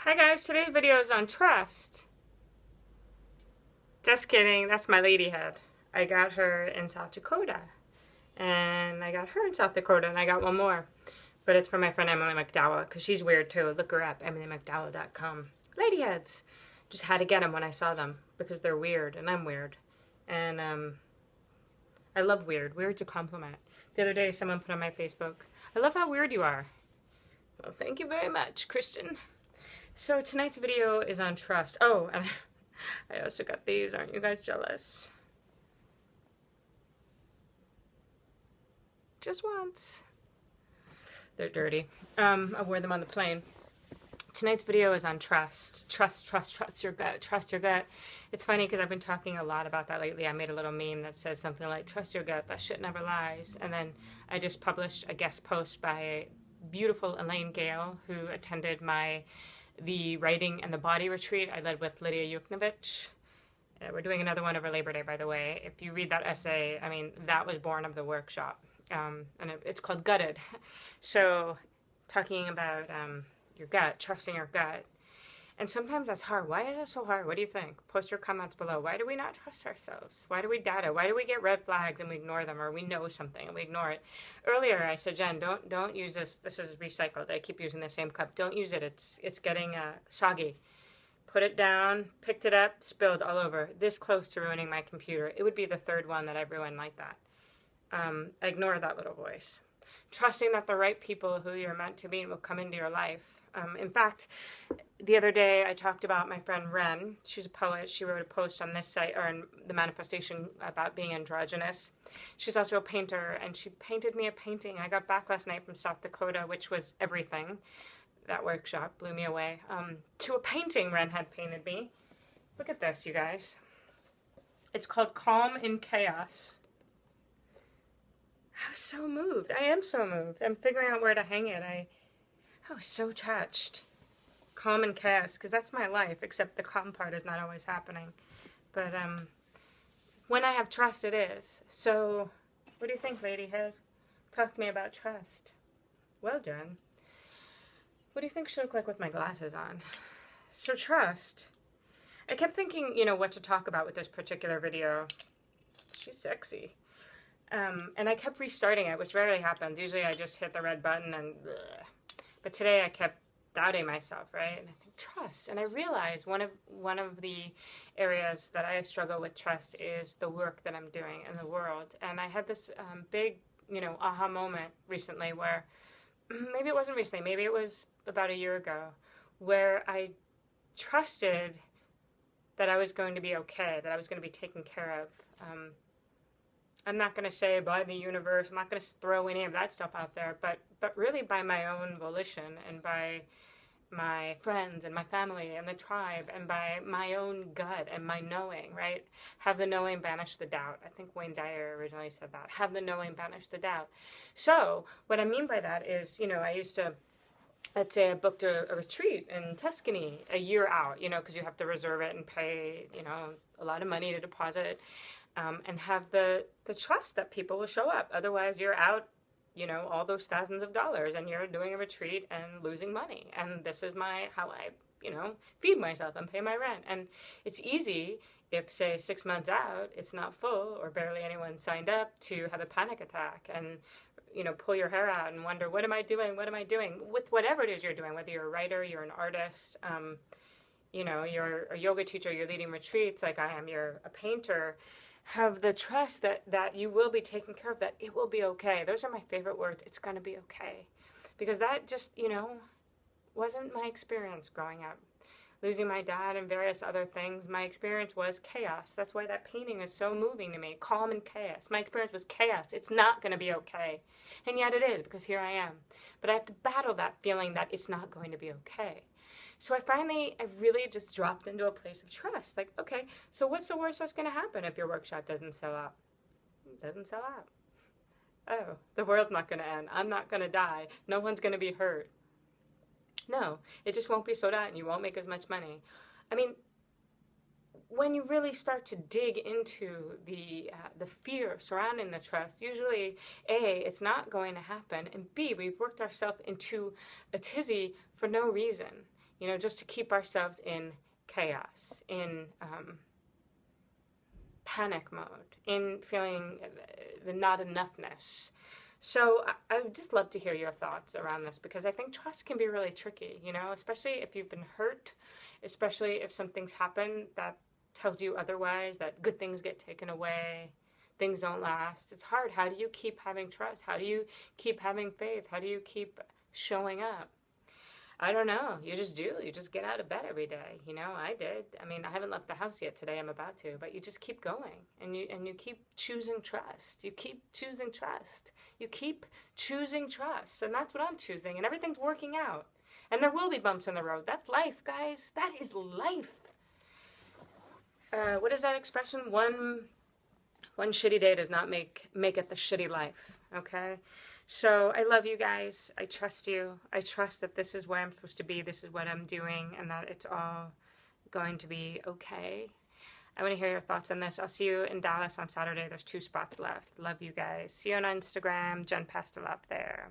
Hi guys, today's video is on trust. Just kidding, that's my lady head. I got her in South Dakota. And I got her in South Dakota, and I got one more. But it's from my friend Emily McDowell, because she's weird too. Look her up, emilymcdowell.com. Lady heads. Just had to get them when I saw them, because they're weird, and I'm weird. And I love weird. Weird's a compliment. The other day, someone put on my Facebook, I love how weird you are. Well, thank you very much, Kristen. So tonight's video is on trust. Oh, and I also got these. Aren't you guys jealous? Just once. They're dirty. I wore them on the plane. Tonight's video is on trust. Trust your gut. Trust your gut. It's funny because I've been talking a lot about that lately. I made a little meme that says something like, trust your gut, that shit never lies. And then I just published a guest post by beautiful Elaine Gale, who attended the Writing and the Body retreat I led with Lydia Yuknovich. We're doing another one over Labor Day, by the way. If you read that essay, I mean, that was born of the workshop. And it's called Gutted. So talking about your gut, trusting your gut. And sometimes that's hard. Why is it so hard? What do you think? Post your comments below. Why do we not trust ourselves? Why do we doubt it? Why do we get red flags and we ignore them, or we know something and we ignore it? Earlier I said, Jen, don't use this. This is recycled. I keep using the same cup. Don't use it. It's getting soggy. Put it down, picked it up, spilled all over. This close to ruining my computer. It would be the third one that I've ruined like that. Ignore that little voice. Trusting that the right people who you're meant to be will come into your life. In fact, the other day I talked about my friend Ren. She's a poet. She wrote a post on this site, or in the manifestation, about being androgynous. She's also a painter, and she painted me a painting. I got back last night from South Dakota, which was everything. That workshop blew me away. To a painting Ren had painted me. Look at this, you guys. It's called Calm in Chaos. I was so moved. I am so moved. I'm figuring out where to hang it. I was so touched. Calm and chaos, because that's my life, except the calm part is not always happening. But when I have trust, it is. So what do you think, Ladyhead? Talk to me about trust. Well, Jen, what do you think she look like with my glasses on? So trust. I kept thinking, what to talk about with this particular video. She's sexy. And I kept restarting it, which rarely happens. Usually I just hit the red button and bleh. But today I kept doubting myself, right? And I think trust. And I realized one of the areas that I struggle with trust is the work that I'm doing in the world. And I had this big, aha moment recently where, maybe it wasn't recently, maybe it was about a year ago, where I trusted that I was going to be okay, that I was going to be taken care of. I'm not going to say by the universe, I'm not going to throw any of that stuff out there, but really by my own volition and by my friends and my family and the tribe and by my own gut and my knowing, right? Have the knowing banish the doubt. I think Wayne Dyer originally said that. Have the knowing banish the doubt. So what I mean by that is, let's say I booked a retreat in Tuscany a year out, because you have to reserve it and pay, a lot of money to deposit. And have the trust that people will show up. Otherwise, you're out, all those thousands of dollars, and you're doing a retreat and losing money. And this is how I, feed myself and pay my rent. And it's easy if, say, 6 months out, it's not full or barely anyone signed up, to have a panic attack and, pull your hair out and wonder, what am I doing? What am I doing? With whatever it is you're doing, whether you're a writer, you're an artist, you're a yoga teacher, you're leading retreats like I am, you're a painter. Have the trust that you will be taken care of, that it will be okay. Those are my favorite words. It's going to be okay. Because that just, wasn't my experience growing up. Losing my dad and various other things, my experience was chaos. That's why that painting is so moving to me. Calm and chaos. My experience was chaos. It's not going to be okay. And yet it is, because here I am. But I have to battle that feeling that it's not going to be okay. So I really just dropped into a place of trust. Like, okay, so what's the worst that's going to happen if your workshop doesn't sell out? It doesn't sell out. Oh, the world's not going to end. I'm not going to die. No one's going to be hurt. No, it just won't be sold out and you won't make as much money. I mean, when you really start to dig into the fear surrounding the trust, usually, A, it's not going to happen, and B, we've worked ourselves into a tizzy for no reason. you know, just to keep ourselves in chaos, in panic mode, in feeling the not enoughness. So I would just love to hear your thoughts around this, because I think trust can be really tricky, you know, especially if you've been hurt, especially if something's happened that tells you otherwise, that good things get taken away, things don't last. It's hard. How do you keep having trust? How do you keep having faith? How do you keep showing up? I don't know. You just do. You just get out of bed every day. You know, I did. I mean, I haven't left the house yet today. I'm about to, but you just keep going, and you keep choosing trust. You keep choosing trust. You keep choosing trust, and that's what I'm choosing. And everything's working out. And there will be bumps in the road. That's life, guys. That is life. What is that expression? One shitty day does not make it the shitty life. Okay. So I love you guys. I trust you. I trust that this is where I'm supposed to be. This is what I'm doing, and that it's all going to be okay. I want to hear your thoughts on this. I'll see you in Dallas on Saturday. There's 2 spots left. Love you guys. See you on Instagram. Jen Pastel up there.